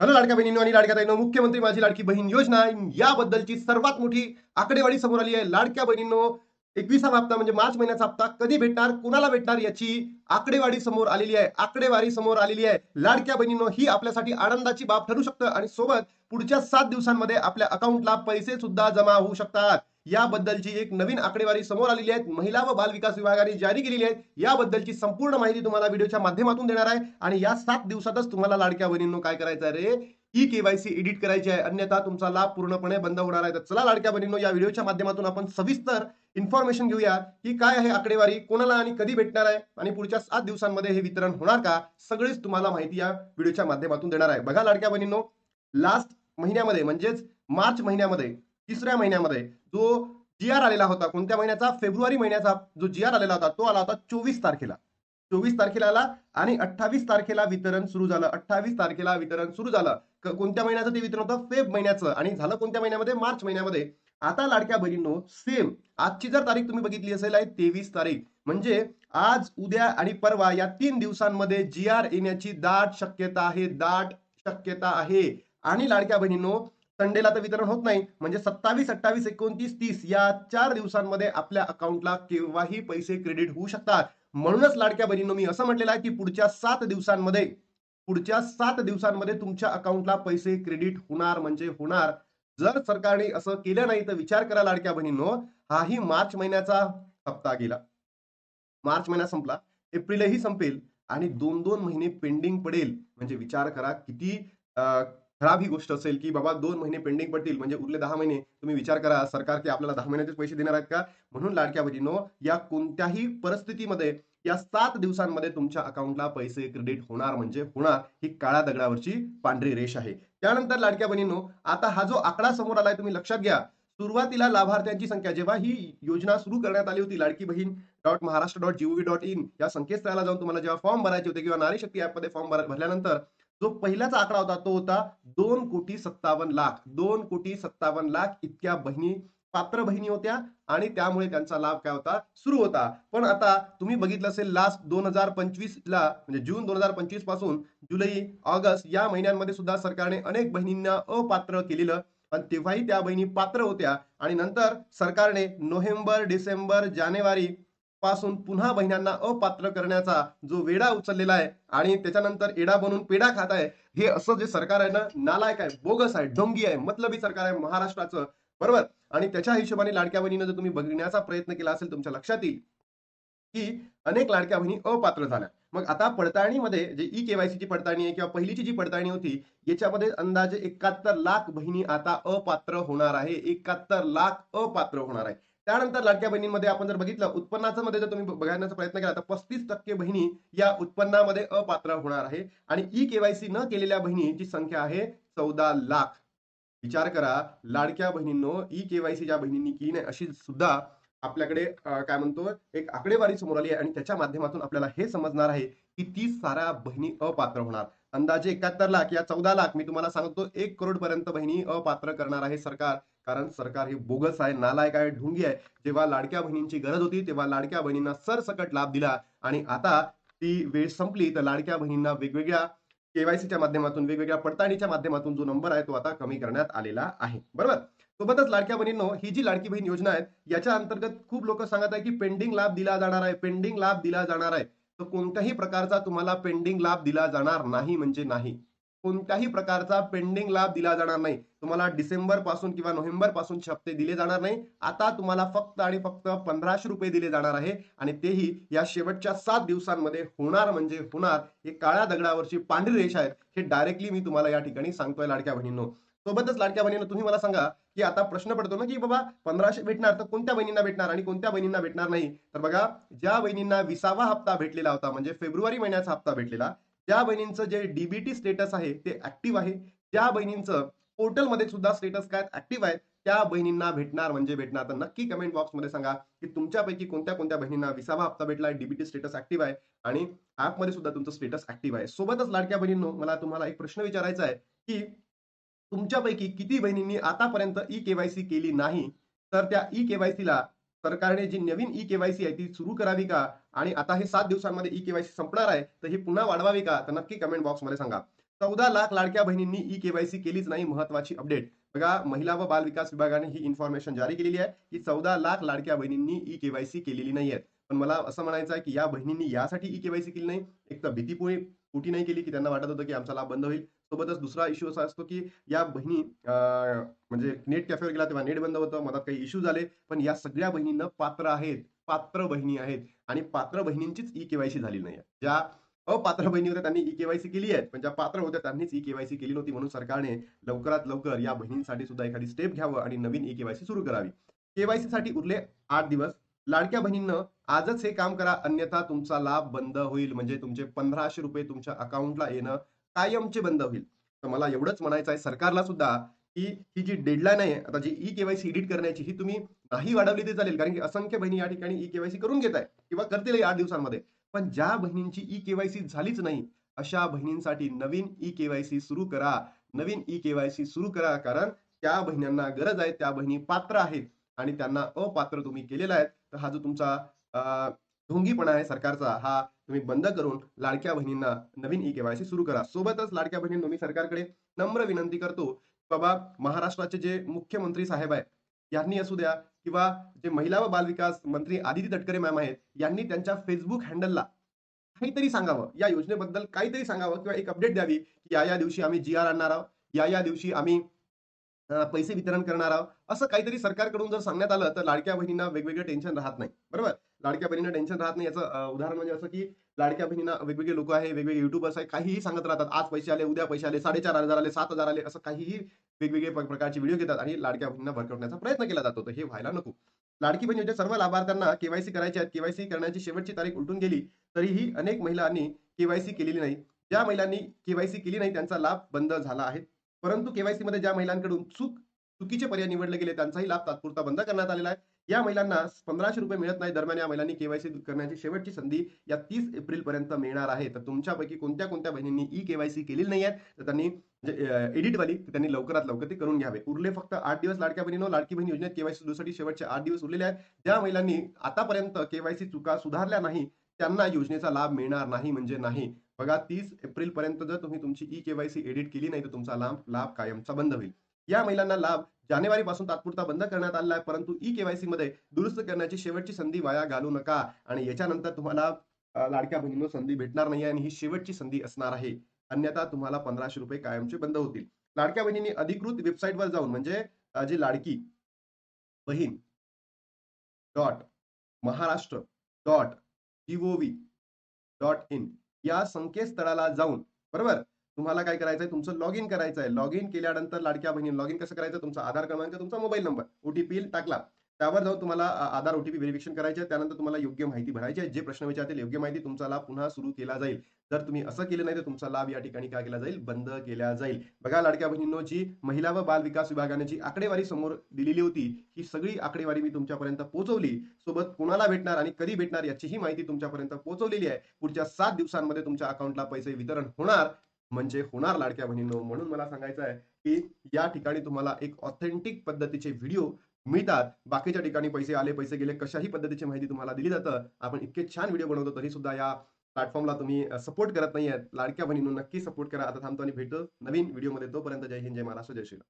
Hello लाडक्या बहिणींनो आणि लाडक्या ताईंनो, मुख्यमंत्री माझी लाडकी बहीण योजना याबद्दलची सर्वात मोठी आकडेवारी समोर आली आहे. लाडक्या बहिणींनो, 21वा हप्ता म्हणजे मार्च महिन्याचा हप्ता कधी भेटणार, कुणाला भेटणार याची आकडेवारी समोर आलेली आहे. आकडेवारी समोर आलेली आहे. लाडक्या बहिणींनो, ही आपल्यासाठी आनंदाची बाब ठरू शकतं आणि सोबत पुढच्या 7 दिवसांमध्ये आपल्या अकाउंटला पैसे सुद्धा जमा होऊ शकतात. याबद्दलची एक नवीन आकडेवारी समोर आलेली आहे. महिला व बाल विकास विभागाने जारी केलेली आहे. याबद्दलची संपूर्ण माहिती तुम्हाला व्हिडिओच्या माध्यमातून देणार आहे आणि या 7 दिवसातच तुम्हाला लाडक्या बहिणींनो काय करायचं आहे रे, ई केवायसी एडिट करायची आहे, अन्यथा तुमचा लाभ पूर्णपणे बंद होणार आहे. तर चला लाडक्या बहिणींनो, या व्हिडिओच्या माध्यमातून आपण सविस्तर इन्फॉर्मेशन घेऊया की काय आहे आकडेवारी, कोणाला आणि कधी भेटणार आहे आणि पुढच्या 7 दिवसांमध्ये हे वितरण होणार का, सगळीच तुम्हाला माहिती या व्हिडिओच्या माध्यमातून देणार आहे. बघा लाडक्या बहिणींनो, लास्ट महिन्यामध्ये म्हणजेच मार्च महिन्यामध्ये, तिसऱ्या महिन्यामध्ये जो जी आर आलेला होता, कोणत्या महिन्याचा, फेब्रुवारी महिन्याचा जो जी आर आलेला होता तो आला होता 24 तारखेला. 24 तारखेला आला आणि 28 तारखेला वितरण सुरू झालं. 28 तारखेला वितरण सुरू झालं. कोणत्या महिन्याचं ते वितरण होतं, फेब महिन्याचं, आणि झालं कोणत्या महिन्यामध्ये, मार्च महिन्यामध्ये. आता लाडक्या बहिणींनो, सेम आजची जर तारीख तुम्ही बघितली असेल आहे 23 तारीख, म्हणजे आज, उद्या आणि परवा या 3 दिवसांमध्ये जी आर येण्याची दाट शक्यता आहे. दाट शक्यता आहे. आणि लाडक्या बहिणींनो, संडेला तर वितरण होत नाही, म्हणजे 27, 28, 29, 30 या 4 दिवसांमध्ये आपल्या अकाउंटला केव्हाही पैसे क्रेडिट होऊ शकतात. म्हणूनच लाडक्या बहिणींनो, मी असं म्हटलेलं आहे की पुढच्या 7 दिवसांमध्ये तुमच्या अकाउंटला पैसे क्रेडिट होणार म्हणजे होणार. जर सरकारने असं केलं नाही तर विचार करा लाडक्या बहिणींनो, हाही मार्च महिन्याचा हप्ता गेला, मार्च महिना संपला, एप्रिलही संपेल आणि 2-2 महिने पेंडिंग पडेल. म्हणजे विचार करा किती खराब ही गोष्ट असेल की बाबा 2 महिने पेंडिंग पडतील, म्हणजे उरले 10 महिने. तुम्ही विचार करा, सरकार की आपल्याला 10 महिन्याचे पैसे देणार आहेत का? म्हणून लाडक्या बहिणींनो, या कोणत्याही परिस्थितीमध्ये या 7 दिवसांमध्ये तुमच्या अकाउंटला पैसे क्रेडिट होणार म्हणजे होणार. ही काळ्या दगडावरची पांढरी रेष आहे. त्यानंतर लाडक्या बहिणींनो, आता हा जो आकडा समोर आलाय तुम्ही लक्षात घ्या. सुरुवातीला लाभार्थ्यांची संख्या, जेव्हा ही योजना सुरू करण्यात आली होती, लाडकी बहीण .महाराष्ट्र.gov.in या संकेतस्थळाला जाऊन तुम्हाला जेव्हा फॉर्म भरायचे होते किंवा नारी शक्ती ऍपमध्ये फॉर्म भरल्यानंतर जो पहिलाचा आकडा होता तो होता 2,57,00,000. 2,57,00,000 इतक्या बहिणी, पात्र बहिणी होत्या आणि त्यामुळे त्यांचा लाभ काय होता, सुरू होता. पण आता तुम्ही बघितलं असेल, लास्ट 2025 ला, म्हणजे जून 2025 पासून जुलै, ऑगस्ट या महिन्यांमध्ये सुद्धा सरकारने अनेक बहिणींना अपात्र केलेलं. पण तेव्हाही त्या बहिणी पात्र होत्या आणि नंतर सरकारने नोव्हेंबर, डिसेंबर, जानेवारी पासून पुन्हा बहिणांना अपात्र करण्याचा जो वेढा उचललेला आहे आणि त्याच्यानंतर एडा बनून पेढा खात आहे, हे असं जे सरकार आहे ना, नालायक आहे, बोगस आहे, ढोंगी आहे, मतलबी सरकार आहे महाराष्ट्राचं, बरोबर. आणि त्याच्या हिशोबाने लाडक्या बहिणीनं जर तुम्ही बघण्याचा प्रयत्न केला असेल, तुमच्या लक्षात येईल की अनेक लाडक्या बहिणी अपात्र झाल्या. मग आता पडताळणीमध्ये जे ई केवायसीची पडताळणी आहे किंवा पहिलीची जी पडताळणी होती, याच्यामध्ये अंदाजे 71 लाख बहिणी आता अपात्र होणार आहे. 71 लाख अपात्र होणार आहे. त्यानंतर लाडक्या बहिणींमध्ये आपण जर बघितलं, उत्पन्नाचं मध्ये जर तुम्ही बघण्याचा प्रयत्न केला तर 35% बहिणी या उत्पन्नामध्ये अपात्र होणार आहे आणि ई केवायसी न केलेल्या बहिणीची संख्या आहे 14 लाख. विचार करा लाडक्या बहिणींनो, ई केवायसी ज्या बहिणींनी केली नाही अशी सुद्धा आपल्याकडे काय म्हणतो, एक आकडेवारी समोर आली आहे आणि त्याच्या माध्यमातून आपल्याला हे समजणार आहे की 30 साऱ्या बहिणी अपात्र होणार. अंदाजे 71 लाख या 14 लाख, मी तुम्हाला सांगतो 1 करोड पर्यंत बहिणी अपात्र करणार आहे सरकार. कारण सरकार हे बोगस आहे, नालायक आहे, ढोंगी आहे. जेव्हा लाडक्या बहिणींची गरज होती तेव्हा लाडक्या बहिणींना सरसकट लाभ दिला आणि आता ती वेळ संपली तर लाडक्या बहिणींना वेगवेगळ्या केवायसीच्या माध्यमातून, वेगवेगळ्या पडताळणीच्या माध्यमातून जो नंबर आहे तो आता कमी करण्यात आलेला आहे, बरोबर. सोबतच लाडक्या बहिणींनो, ही जी लाडकी बहीण योजना आहे याच्या अंतर्गत खूप लोक सांगत आहे की पेंडिंग लाभ दिला जाणार आहे, पेंडिंग लाभ दिला जाणार आहे. तर कोणत्याही प्रकारचा तुम्हाला पेंडिंग लाभ दिला जाणार नाही म्हणजे नाही. कोणत्याही प्रकारचा पेंडिंग लाभ दिला जाणार नाही. तुम्हाला डिसेंबर पासून किंवा नोव्हेंबर पासून हप्ते दिले जाणार नाही. आता तुम्हाला फक्त आणि फक्त 1500 रुपये दिले जाणार आहे आणि तेही या शेवटच्या 7 दिवसांमध्ये होणार म्हणजे होणार. हे काळ्या दगडावरची पांढरी रेष आहे. हे डायरेक्टली मी तुम्हाला या ठिकाणी सांगतोय लाडक्या बहिणींनो. सोबतच लाडक्या बहिणींनो, तुम्ही मला सांगा की आता प्रश्न पडतो ना की बाबा 1500 भेटणार तर कोणत्या बहिणींना भेटणार आणि कोणत्या बहिणींना भेटणार नाही. तर बघा, ज्या बहिणींना 20वा हप्ता भेटलेला होता, म्हणजे फेब्रुवारी महिन्याचा हप्ता भेटलेला, त्या बहिणींचं जे डीबीटी स्टेटस आहे ते ऍक्टिव्ह आहे. ज्या बहिणींचं पोर्टलमध्ये सुद्धा स्टेटस काय ऍक्टिव्ह आहे, त्या बहिणींना भेटणार म्हणजे भेटणार. तर नक्की कमेंट बॉक्समध्ये सांगा की तुमच्यापैकी कोणत्या कोणत्या बहिणींना 20वा हप्ता भेटलाय, डीबीटी स्टेटस ऍक्टिव्ह आहे आणि ऍपमध्ये सुद्धा तुमचं स्टेटस ऍक्टिव्ह आहे. सोबतच लाडक्या बहिणींनो, मला तुम्हाला एक प्रश्न विचारायचा आहे की तुमच्यापैकी किती बहिणींनी आतापर्यंत ई केवायसी केली नाही, तर त्या ई केवायसीला सरकारने जी नवीन ई केवायसी आहे ती सुरू करावी का, आणि आता हे 7 दिवसांमध्ये ई केवायसी संपणार आहे तर ही पुन्हा वाढवावी का, तर नक्की कमेंट बॉक्समध्ये सांगा. 14 लाख लाडक्या बहिणींनी ई केवायसी केलीच नाही. महत्वाची अपडेट बघा, महिला व बाल विकास विभागाने ही इन्फॉर्मेशन जारी केलेली आहे की 14 लाख लाडक्या बहिणींनी ई केवायसी केलेली नाहीये. पण मला असं म्हणायचं आहे की या बहिणींनी यासाठी ई केवायसी केली नाही, एक तर भीतीपोटी नाही केली की त्यांना वाटत होतं की आमचा लाभ बंद होईल. सोबतच दुसरा इश्यू असा असतो की या बहिणी म्हणजे नेट कॅफेवर गेला तेव्हा नेट बंद होतं, मधात काही इश्यू झाले. पण या सगळ्या बहिणींना पात्र आहेत, पात्र बहिणी आहेत आणि पात्र बहिणींचीच ई केवायसी झाली नाहीये. ज्या अपात्र बहिणी होत्या त्यांनी ई केवायसी केली आहे, पण ज्या पात्र होत्या त्यांनीच ई केवायसी केली नव्हती. म्हणून सरकारने लवकरात लवकर या बहिणींसाठी सुद्धा एखादी स्टेप घ्यावं आणि नवीन ई केवायसी सुरू करावी. केवायसी साठी उरले 8 दिवस. लाडक्या बहिणींनो, आजच हे काम करा, अन्यथा तुमचा लाभ बंद होईल. म्हणजे तुमचे ₹1500 तुमच्या अकाउंटला येणं कायमचे बंद होईल. तर मला एवढंच म्हणायचं आहे सरकारला सुद्धा, की ही जी डेडलाईन आहे, आता जी ई केवायसी एडिट करण्याची, ही तुम्ही नाही वाढवली तरी चालेल. कारण की असंख्य बहिणी या ठिकाणी ई केवायसी करून घेत आहे किंवा करतील 8 दिवसांमध्ये. पण ज्या बहिणींची ई केवायसी झालीच नाही, अशा बहिणींसाठी नवीन ई केवायसी सुरू करा. नवीन ई केवायसी सुरू करा. कारण त्या बहिणींना गरज आहे, त्या बहिणी पात्र आहेत आणि त्यांना अपात्र तुम्ही केलेला आहे. तर हा जो तुमचा ढोंगीपणा आहे सरकारचा, हा तुम्ही बंद करून लाडक्या बहिणींना नवीन ई केवायसी सुरू करा. सोबतच लाडक्या बहिणींनो, मी सरकारकडे नम्र विनंती करतो, बाबा महाराष्ट्राचे जे मुख्यमंत्री साहेब आहेत, यांनी असू द्या किंवा जे महिला व बालविकास मंत्री आदिती तटकरे मॅम आहेत, यांनी त्यांच्या फेसबुक हँडलला काहीतरी सांगावं, या योजनेबद्दल काहीतरी सांगावं किंवा एक अपडेट द्यावी, की या दिवशी आम्ही जी-आर आणणार आहोत, या दिवशी आम्ही पैसे वितरण करणार आहोत. असं काहीतरी सरकारकडून जर सांगण्यात आलं, तर लाडक्या बहिणींना वेगवेगळं टेन्शन राहत नाही. बरोबर? लाडक्या बहिणींना टेन्शन राहत नाही. याचं उदाहरण म्हणजे असं, की लाडक्या बहिणींना वेगवेगळे लोकं आहे, वेगवेगळे युट्यूबर्स आहे, काहीही सांगत राहतात. आज पैसे आले, उद्या पैसे आले, 4,500 आले, 7,000 आले, असं काहीही वेगवेगळे प्रकारचे व्हिडिओ घेतात आणि लाडक्या बहिणींना भरकटण्याचा प्रयत्न केला जातो. तर हे व्हायला नको. लाडकी बहीण योजनेच्या सर्व लाभार्थ्यांना केवायसी करायची आहे. केवायसी करण्याची शेवटची तारीख उलटून गेली, तरीही अनेक महिलांनी केवायसी केलेली नाही. ज्या महिलांनी केवायसी केली नाही, त्यांचा लाभ बंद झाला आहे. परंतु केवायसीमध्ये ज्या महिलांकडून चुकीचे पर्याय निवडले गेले, त्यांचाही लाभ तात्पुरता बंद करण्यात आलेला आहे. या महिलांना ₹1500 मिळत नाही. दरम्यान या महिलांनी केवायसी करण्याची शेवटची संधी या 30 एप्रिलपर्यंत मिळणार आहे. तर तुमच्यापैकी कोणत्या बहिणींनी ई केवायसी केलेली नाहीये, तर त्यांनी एडिटवाली त्यांनी लवकरात लवकर ते करून घ्यावे. उरले फक्त 8 दिवस लाडक्या बहिणींनो. लाडकी बहीण योजनेत केवायसी सुरूसाठी शेवटचे 8 दिवस उरलेले आहेत. ज्या महिलांनी आतापर्यंत केवायसी चुका सुधारल्या नाही, त्यांना योजनेचा लाभ मिळणार नाही म्हणजे नाही. बघा, 30 एप्रिलपर्यंत जर तुम्ही तुमची ई केवायसी एडिट केली नाही, तर तुमचा लाभ कायमचा बंद होईल. या महिलांना लाभ जानेवारीपासून तात्पुरता बंद करण्यात आलेला आहे, परंतु ई केवायसी मध्ये दुरुस्त करण्याची शेवटची संधी वाया घालवू नका आणि याच्यानंतर तुम्हाला लाडक्या बहिणींनो संधी भेटणार नाही आणि ही शेवटची संधी असणार आहे. अन्यथा तुम्हाला ₹1500 कायमचे बंद होतील. लाडक्या बहिणींनी अधिकृत वेबसाईटवर जाऊन, म्हणजे जी लाडकी बहीण .महाराष्ट्र.gov.in या संकेतस्थळाला जाऊन, बरोबर, तुम्हाला काय करायचंय, तुमचं लॉग इन करायचंय. लॉग इन केल्यानंतर लाडक्या बहिणी लॉग इन कसं करायचं, तुमचा आधार क्रमांक, तुमचा मोबाईल नंबर, ओटीपी टाकला, त्यावर जाऊन तुम्हाला आधार ओटीपी व्हेरिफिकेशन करायचे आहे. त्यानंतर तुम्हाला योग्य माहिती भरायची आहे. जे प्रश्न विचारतील योग्य माहिती, तुमचा लाभ पुन्हा सुरू केला जाईल. जर तुम्ही असं केलं नाही, तर तुमचा लाभ या ठिकाणी काय केला जाईल, बंद केला जाईल. बघा लाडक्या बहिणींनो, जी महिला व बाल विकास विभागाने जी आकडेवारी समोर दिलेली होती, ही सगळी आकडेवारी मी तुमच्यापर्यंत पोहोचवली. सोबत कोणाला भेटणार आणि कधी भेटणार याचीही माहिती तुमच्यापर्यंत पोहोचवलेली आहे. पुढच्या 7 दिवसांमध्ये तुमच्या अकाउंटला पैसे वितरण होणार म्हणजे होणार लाडक्या बहिणींनो. म्हणून मला सांगायचं आहे, की या ठिकाणी तुम्हाला एक ऑथेंटिक पद्धतीचे व्हिडिओ मिळतात. बाकीच्या ठिकाणी पैसे आले, पैसे गेले, कशाही पद्धतीची माहिती तुम्हाला दिली जातं. आपण इतके छान व्हिडिओ बनवतो, तरी सुद्धा या प्लॅटफॉर्मला तुम्ही सपोर्ट करत नाहीयेत. लाडक्या बहिणींनो, नक्की सपोर्ट करा. आता थांबतो आणि भेटू नवीन व्हिडिओमध्ये. तोपर्यंत जय हिंद, जय महाराष्ट्र, जय श्रीराम.